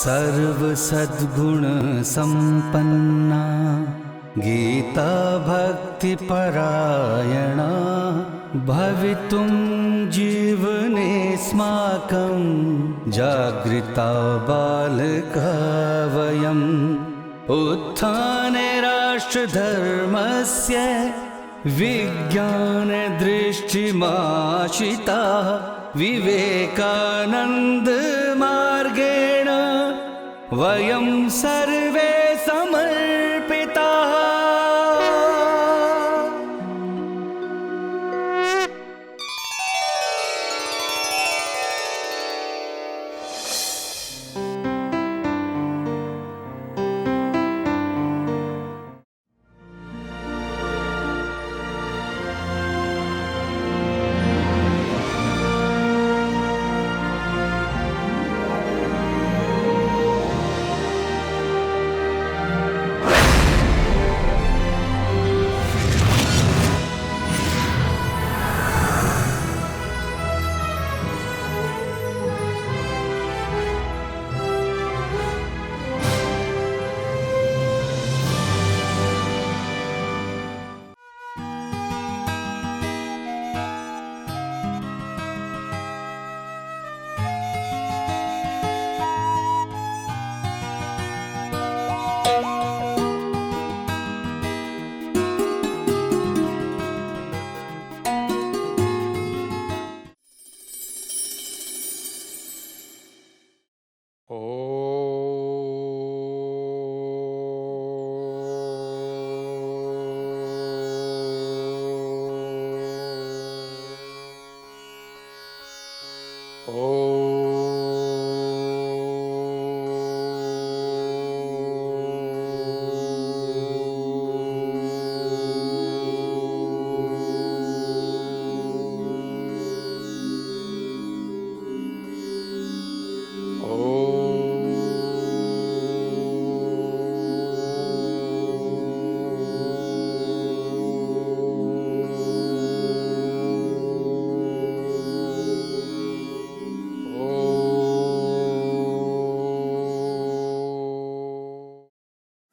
सर्व सद्गुण संपन्ना गीता भक्ति परायणा भवितुं जीवनेऽस्माकं जागृता बालका वयम् उत्थाने राष्ट्रधर्मस्य विज्ञानदृष्टिमाशिता विवेकानन्दमार्गेण वयं सर्वे समर्पिताः।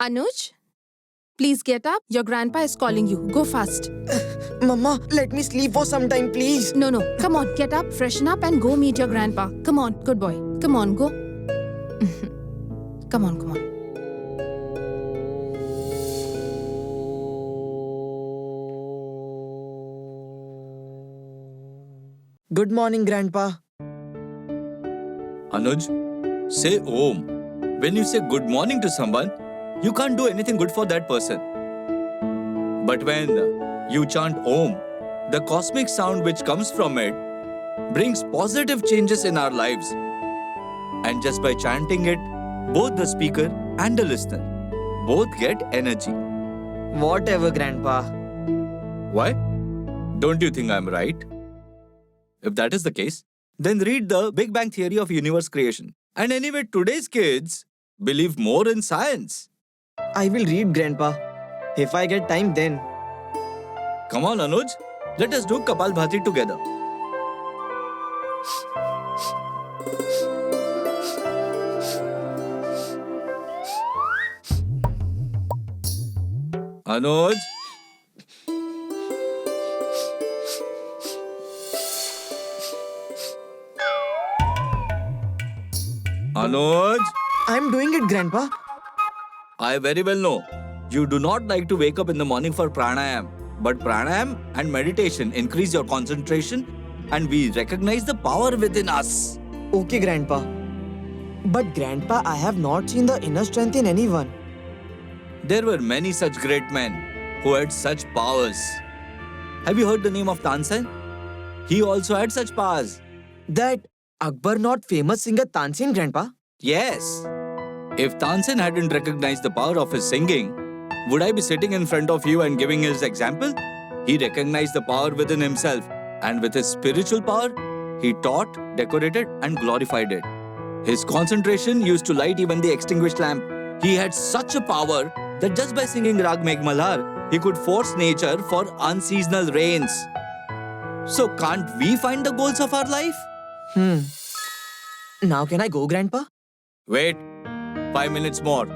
Anuj, please get up. Your grandpa is calling you. Go fast. Mama, let me sleep for some time, please. No. Come on, get up, freshen up and go meet your grandpa. Come on, good boy. Come on, go. Come on. Good morning, Grandpa. Anuj, say Om. When you say good morning to someone, you can't do anything good for that person. But when you chant Om, the cosmic sound which comes from it brings positive changes in our lives. And just by chanting it, both the speaker and the listener both get energy. Whatever, Grandpa. Why? Don't you think I'm right? If that is the case, then read the Big Bang Theory of universe creation. And anyway, today's kids believe more in science. I will read, Grandpa. If I get time, then. Come on, Anuj. Let us do Kapalbhati together. Anuj. Anuj. I'm doing it, Grandpa. I very well know you do not like to wake up in the morning for pranayam. But pranayam and meditation increase your concentration and we recognize the power within us. Okay, Grandpa. But, Grandpa, I have not seen the inner strength in anyone. There were many such great men who had such powers. Have you heard the name of Tansen? He also had such powers. That Akbar not famous singer Tansen, Grandpa? Yes. If Tansen hadn't recognized the power of his singing, would I be sitting in front of you and giving his example? He recognized the power within himself, and with his spiritual power, he taught, decorated, and glorified it. His concentration used to light even the extinguished lamp. He had such a power that just by singing Rag Megh Malhar, he could force nature for unseasonal rains. So can't we find the goals of our life? Now can I go, Grandpa? Wait, 5 minutes more.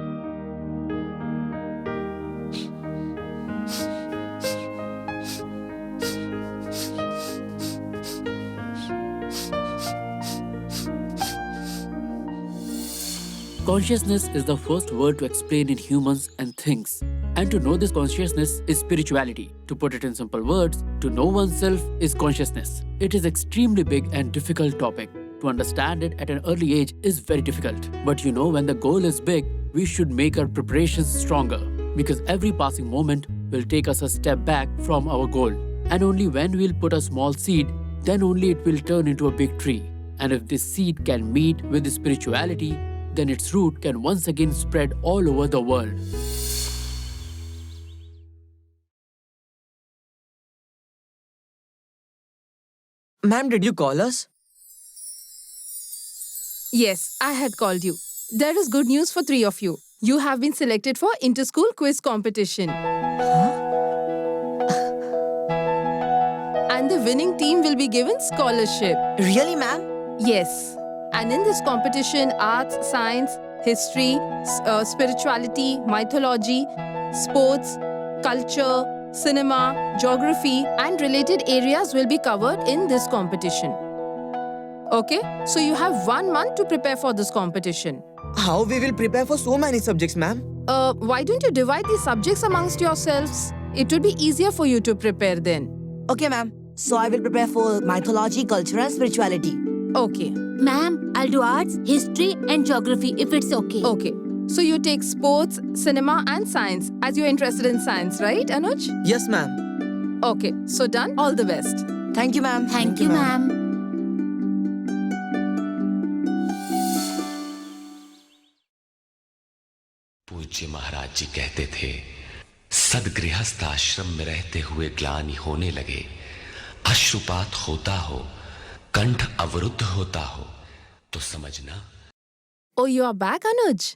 Consciousness is the first word to explain in humans and things. And to know this consciousness is spirituality. To put it in simple words, to know oneself is consciousness. It is extremely big and difficult topic. To understand it at an early age is very difficult. But when the goal is big, we should make our preparations stronger. Because every passing moment will take us a step back from our goal. And only when we'll put a small seed, then only it will turn into a big tree. And if this seed can meet with the spirituality, then its root can once again spread all over the world. Ma'am, did you call us? Yes, I had called you. There is good news for 3 of you. You have been selected for inter-school quiz competition. And the winning team will be given scholarship. Really, ma'am? Yes. And in this competition, arts, science, history, spirituality, mythology, sports, culture, cinema, geography, and related areas will be covered in this competition. Okay? So you have 1 month to prepare for this competition. How we will prepare for so many subjects, ma'am? Why don't you divide these subjects amongst yourselves? It will be easier for you to prepare then. Okay, ma'am. So I will prepare for mythology, culture and spirituality. Okay. Ma'am, I'll do arts, history and geography if it's okay. Okay. So you take sports, cinema and science as you're interested in science, right, Anuj? Yes, ma'am. Okay. So done. All the best. Thank you, ma'am. Thank you, ma'am. पूज्य महाराज जी कहते थे, सदगृहस्थ आश्रम में रहते हुए ग्लानि होने लगे, अश्रुपात होता हो, कंठ अवरुद्ध होता हो, तो समझना। Oh, you are back, Anuj?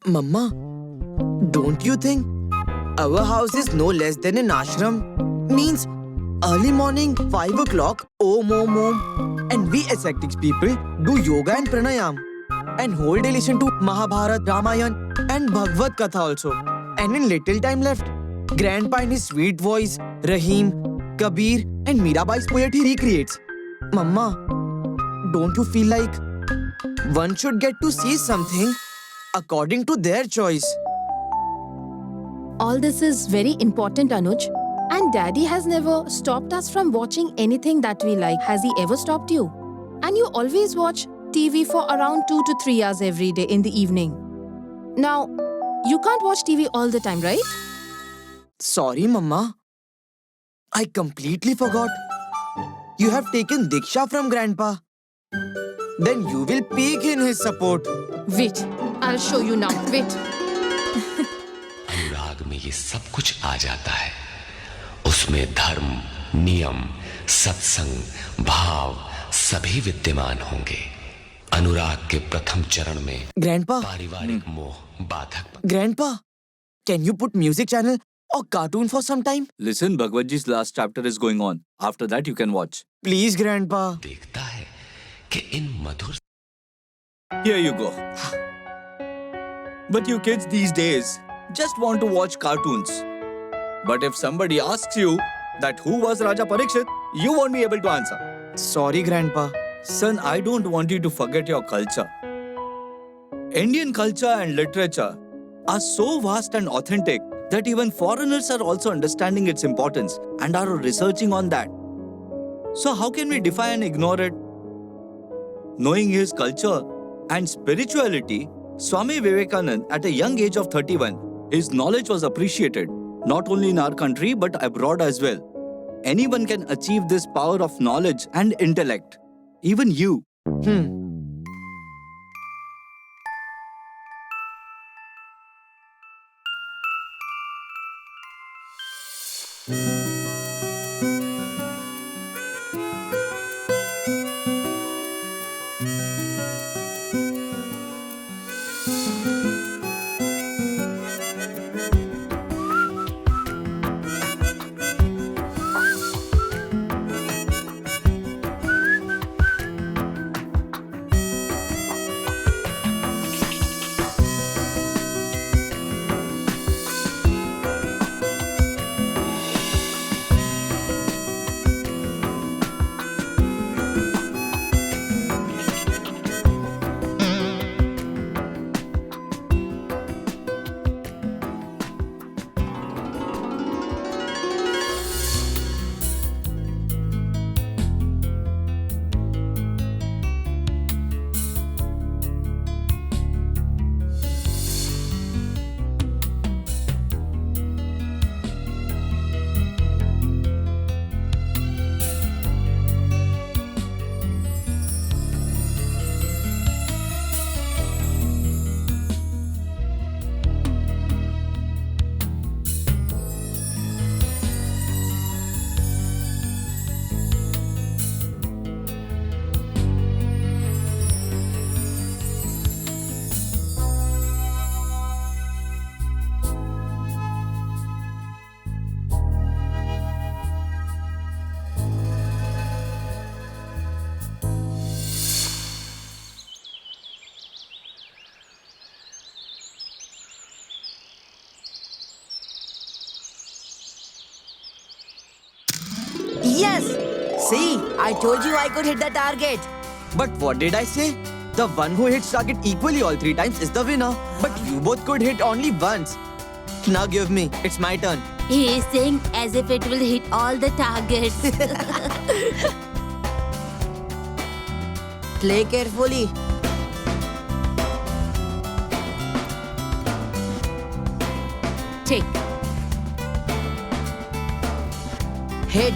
Mama, don't you think our house is no less than an ashram? Means early morning, 5 o'clock, om om om. And we ascetics people do yoga and pranayam. And whole day listen to Mahabharata, Ramayana and Bhagavad Katha also. And in little time left, Grandpa in his sweet voice, Rahim, Kabir and Mirabai's poetry recreates. Mama, don't you feel like one should get to see something according to their choice? All this is very important, Anuj. And Daddy has never stopped us from watching anything that we like. Has he ever stopped you? And you always watch TV for around 2 to 3 hours every day in the evening. Now, you can't watch TV all the time, right? Sorry, Mama. I completely forgot. You have taken Diksha from Grandpa. Then you will peak in his support. Wait, I'll show you now. Wait. अनुराग में ये सब कुछ आ जाता है। उसमें धर्म, नियम, सत्संग, भाव सभी विद्यमान होंगे। अनुराग के प्रथम चरण में Grandpa, पारिवारिक मोह बाधक। Grandpa, can you put music channel or cartoon for some time? Listen, Bhagavad Ji's last chapter is going on. After that, you can watch. Please, Grandpa. देखता है कि इन मधुर। Here you go. But you kids these days just want to watch cartoons. But if somebody asks you that who was Raja Parikshit, you won't be able to answer. Sorry, Grandpa. Son, I don't want you to forget your culture. Indian culture and literature are so vast and authentic that even foreigners are also understanding its importance and are researching on that. So how can we defy and ignore it? Knowing his culture and spirituality, Swami Vivekananda, at a young age of 31, his knowledge was appreciated, not only in our country but abroad as well. Anyone can achieve this power of knowledge and intellect. Even you. See, I told you I could hit the target. But what did I say? The one who hits target equally all 3 times is the winner. But you both could hit only once. Now give me. It's my turn. He is saying as if it will hit all the targets. Play carefully. Take. Hit.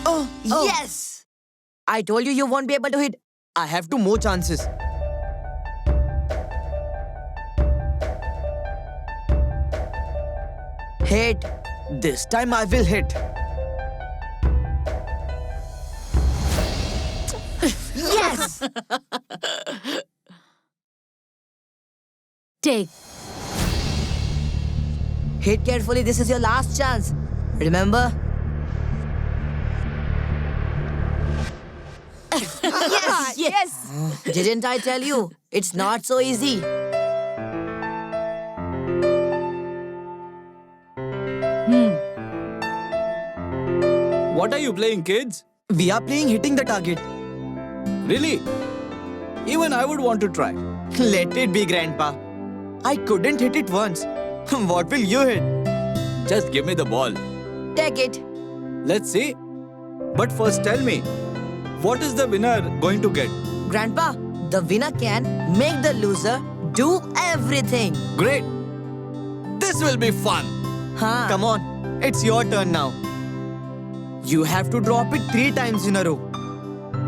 Oh, Yes! I told you won't be able to hit. I have 2 more chances. Hit. This time I will hit. Yes! Take. Hit carefully. This is your last chance. Remember? Yes! Yes. Didn't I tell you? It's not so easy. What are you playing, kids? We are playing hitting the target. Really? Even I would want to try. Let it be, Grandpa. I couldn't hit it once. What will you hit? Just give me the ball. Take it. Let's see. But first tell me, what is the winner going to get? Grandpa, the winner can make the loser do everything. Great. This will be fun. Huh? Come on, it's your turn now. You have to drop it 3 times in a row.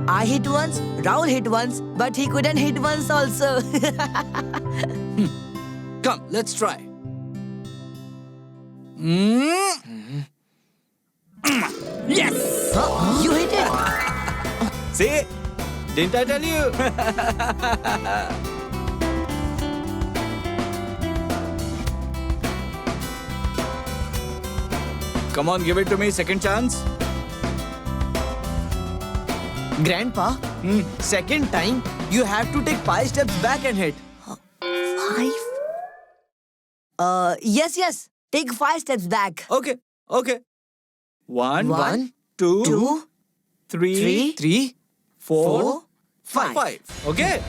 I hit once, Rahul hit once, but he couldn't hit once also. Come, let's try. Yes! Huh? You hit it. See? Didn't I tell you? Come on, give it to me. Second chance. Grandpa, second time, you have to take 5 steps back and hit. 5? Yes. Take 5 steps back. Okay. One, 1, two, 2, three, 3, 4, 4, 5. 5. Okay.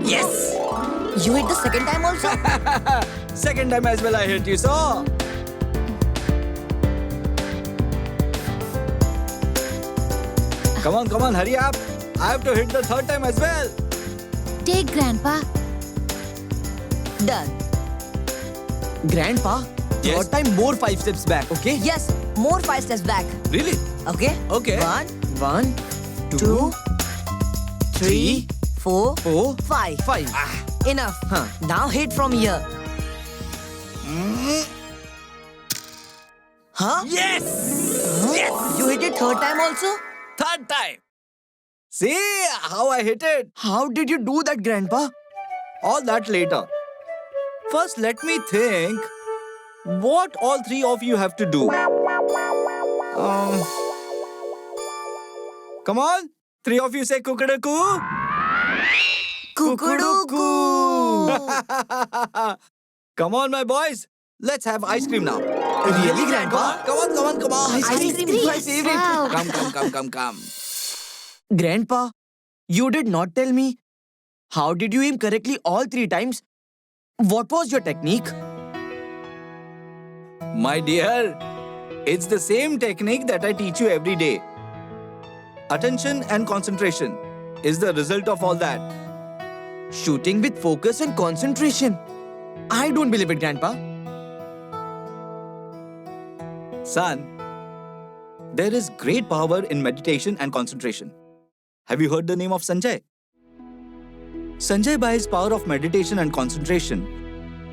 Yes! You hit the second time also? Second time as well I hit you, so. Come on, hurry up. I have to hit the third time as well. Take, Grandpa. Done. Grandpa, Yes? third time more 5 steps back, okay? Yes, more 5 steps back. Really? Okay? Okay. 1, 1, 2, 2, 3, 4, 4, 5. 5. Enough. Huh. Now hit from here. Huh? Yes! Yes! You hit it third time also? Third time. See how I hit it? How did you do that, Grandpa? All that later. First, let me think what all 3 of you have to do. Come on. 3 of you say kukudaku. Kukuduku. Come on, my boys. Let's have ice cream now. Really, Grandpa? Come on. Ice cream is my favorite. Wow. Come. Grandpa, you did not tell me. How did you aim correctly all 3 times? What was your technique? My dear, it's the same technique that I teach you every day. Attention and concentration is the result of all that. Shooting with focus and concentration. I don't believe it, Grandpa. Son, there is great power in meditation and concentration. Have you heard the name of Sanjay? Sanjay, by his power of meditation and concentration,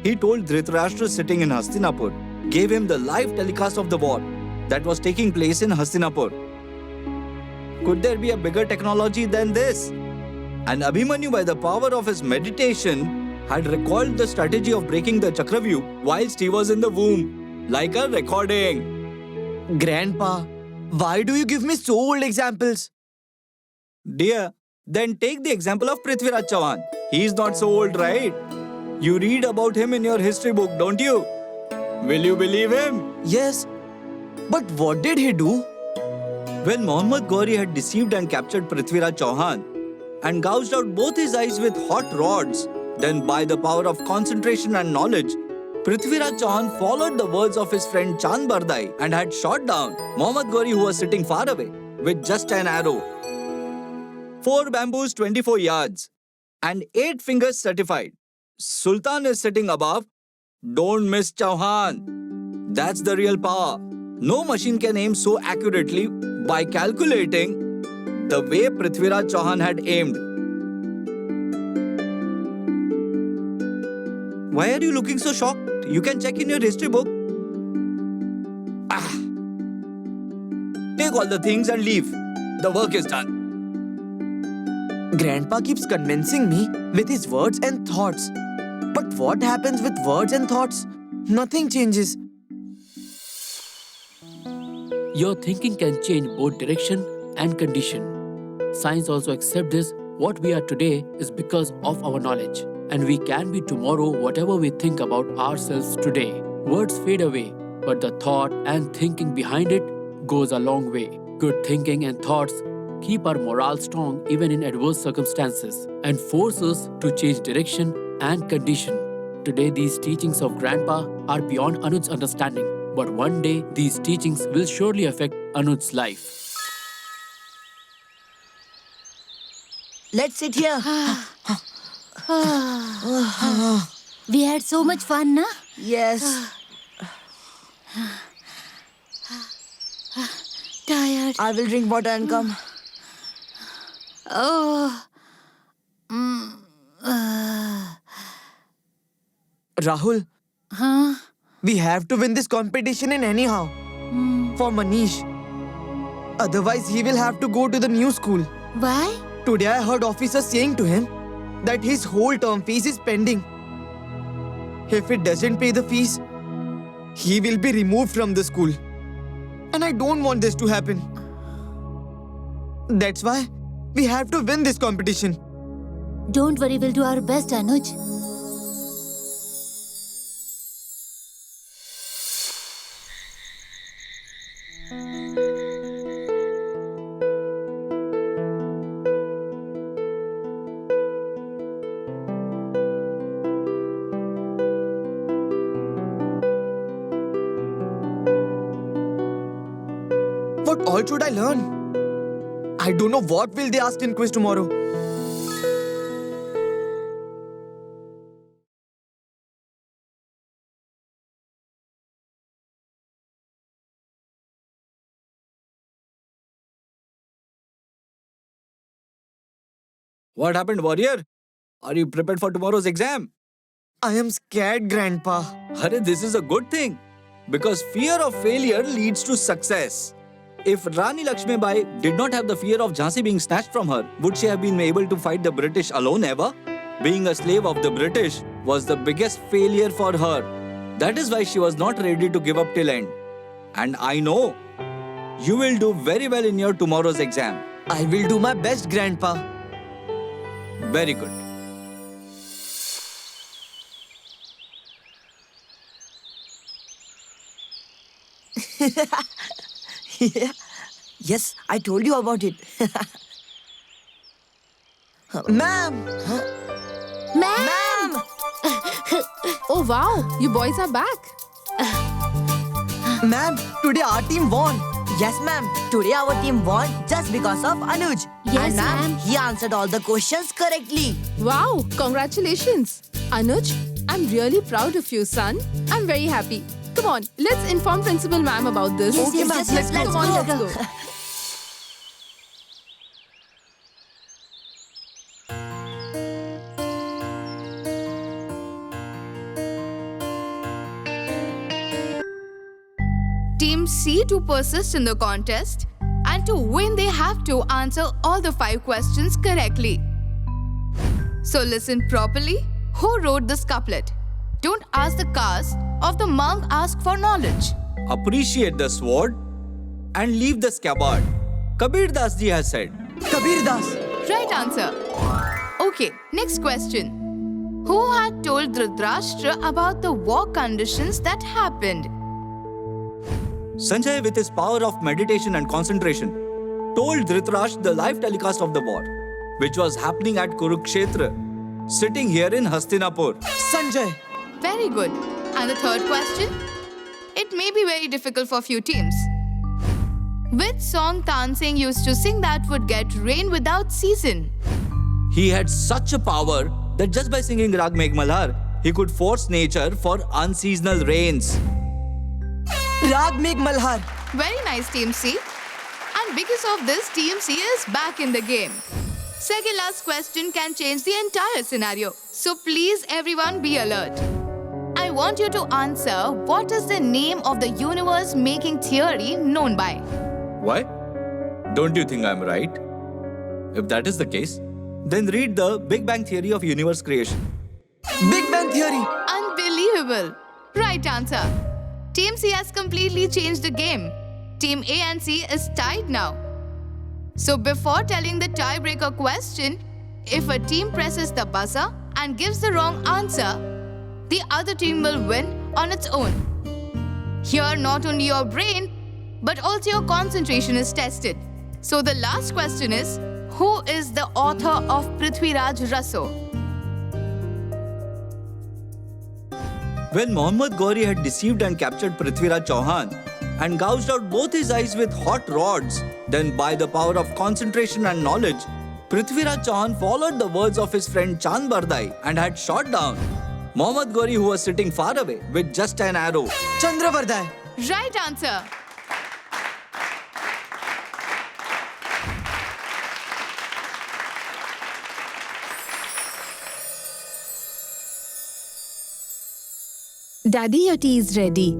he told Dhritarashtra sitting in Hastinapur, gave him the live telecast of the war that was taking place in Hastinapur. Could there be a bigger technology than this? And Abhimanyu, by the power of his meditation, had recalled the strategy of breaking the Chakravyuh whilst he was in the womb, like a recording. Grandpa, why do you give me so old examples? Dear, Then take the example of Prithviraj Chauhan. He's not so old, right? You read about him in your history book, don't you? Will you believe him? Yes. But what did he do? When Muhammad Ghori had deceived and captured Prithviraj Chauhan and gouged out both his eyes with hot rods, then by the power of concentration and knowledge, Prithviraj Chauhan followed the words of his friend Chand Bardai and had shot down Muhammad Ghori, who was sitting far away, with just an arrow. 4 bamboos 24 yards and 8 fingers certified. Sultan is sitting above. Don't miss Chauhan. That's the real power. No machine can aim so accurately by calculating the way Prithviraj Chauhan had aimed. Why are you looking so shocked? You can check in your history book. Take all the things and leave. The work is done. Grandpa keeps convincing me with his words and thoughts. But what happens with words and thoughts? Nothing changes. Your thinking can change both direction and condition. Science also accepts this. What we are today is because of our knowledge. And we can be tomorrow whatever we think about ourselves today. Words fade away, but the thought and thinking behind it goes a long way. Good thinking and thoughts keep our morale strong even in adverse circumstances and force us to change direction and condition. Today, these teachings of Grandpa are beyond Anuj's understanding, but one day these teachings will surely affect Anuj's life. Let's sit here. We had so much fun, na? Yes. Tired. I will drink water and come. Oh. Rahul, Huh? we have to win this competition in anyhow. For Manish. Otherwise, he will have to go to the new school. Why? Today, I heard officers saying to him that his whole term fees is pending. If he doesn't pay the fees, he will be removed from the school. And I don't want this to happen. That's why we have to win this competition. Don't worry, we'll do our best, Anuj. What all should I learn? I don't know what will they ask in quiz tomorrow. What happened, warrior? Are you prepared for tomorrow's exam? I am scared, Grandpa. Hare, this is a good thing. Because fear of failure leads to success. If Rani Lakshmi Bai did not have the fear of Jhansi being snatched from her, would she have been able to fight the British alone ever? Being a slave of the British was the biggest failure for her. That is why she was not ready to give up till end. And I know you will do very well in your tomorrow's exam. I will do my best, Grandpa. Very good. Yeah. Yes, I told you about it. Ma'am! Ma'am! Oh wow, you boys are back. Ma'am, today our team won. Yes, ma'am. Today our team won just because of Anuj. Yes, and ma'am, ma'am. he answered all the questions correctly. Wow, congratulations. Anuj, I'm really proud of you, son. I'm very happy. Come on, let's inform Principal Ma'am about this. Okay, ma'am. Let's Come go. on, let's go. Team C to persist in the contest, and to win they have to answer all the 5 questions correctly. So listen properly. Who wrote this couplet? Don't ask the caste of the monk, ask for knowledge. Appreciate the sword and leave the scabbard. Kabir Das ji has said. Kabir Das. Right answer. Okay, next question. Who had told Dhritarashtra about the war conditions that happened? Sanjay, with his power of meditation and concentration, told Dhritarashtra the live telecast of the war, which was happening at Kurukshetra, sitting here in Hastinapur. Sanjay. Very good. And the third question? It may be very difficult for few teams. Which song Tansing used to sing that would get rain without season? He had such a power that just by singing Rag Megh Malhar, he could force nature for unseasonal rains. Rag Megh Malhar. Very nice, Team C. And because of this, Team C is back in the game. Second last question can change the entire scenario. So please everyone be alert. I want you to answer what is the name of the universe making theory known by? Why? Don't you think I'm right? If that is the case, then read the Big Bang Theory of universe creation. Big Bang Theory. Unbelievable. Right answer. Team C has completely changed the game. Team A and C is tied now. So before telling the tiebreaker question, if a team presses the buzzer and gives the wrong answer, the other team will win on its own. Here, not only your brain, but also your concentration is tested. So the last question is, who is the author of Prithviraj Raso? When Muhammad Ghori had deceived and captured Prithviraj Chauhan and gouged out both his eyes with hot rods, then by the power of concentration and knowledge, Prithviraj Chauhan followed the words of his friend Chand Bardai and had shot down Muhammad Ghori, who was sitting far away with just an arrow. Chandravardai. Right answer. Daddy, your tea is ready.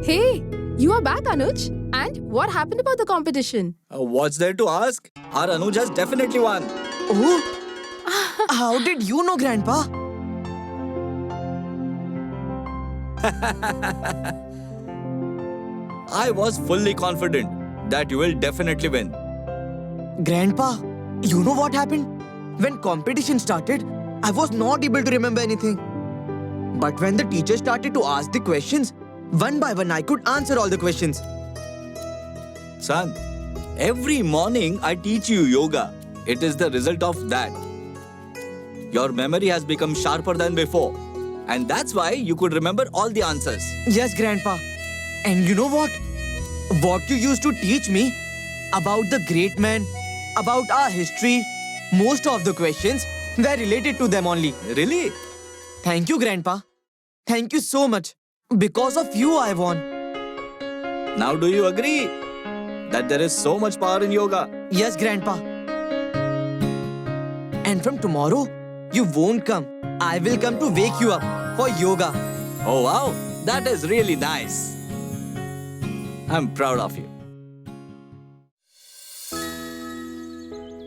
Hey, you are back, Anuj. And what happened about the competition? What's there to ask? Our Anuj has definitely won. Oh. How did you know, Grandpa? I was fully confident that you will definitely win. Grandpa, you know what happened? When competition started, I was not able to remember anything. But when the teacher started to ask the questions, one by one I could answer all the questions. Son, every morning I teach you yoga. It is the result of that. Your memory has become sharper than before. And that's why you could remember all the answers. Yes, Grandpa. And you know what? What you used to teach me about the great men, about our history, most of the questions were related to them only. Really? Thank you, Grandpa. Thank you so much. Because of you, I won. Now do you agree that there is so much power in yoga? Yes, Grandpa. And from tomorrow, you won't come. I will come to wake you up for yoga. Oh wow, that is really nice. I'm proud of you.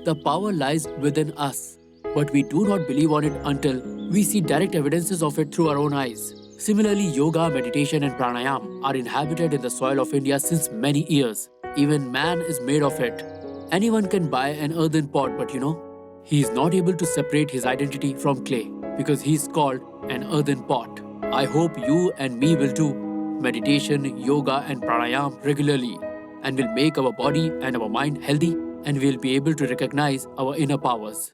The power lies within us, but we do not believe on it until we see direct evidences of it through our own eyes. Similarly, yoga, meditation and pranayam are inhabited in the soil of India since many years. Even man is made of it. Anyone can buy an earthen pot, but he is not able to separate his identity from clay because he is called an earthen pot. I hope you and me will do meditation, yoga and pranayam regularly and will make our body and our mind healthy and we'll be able to recognize our inner powers.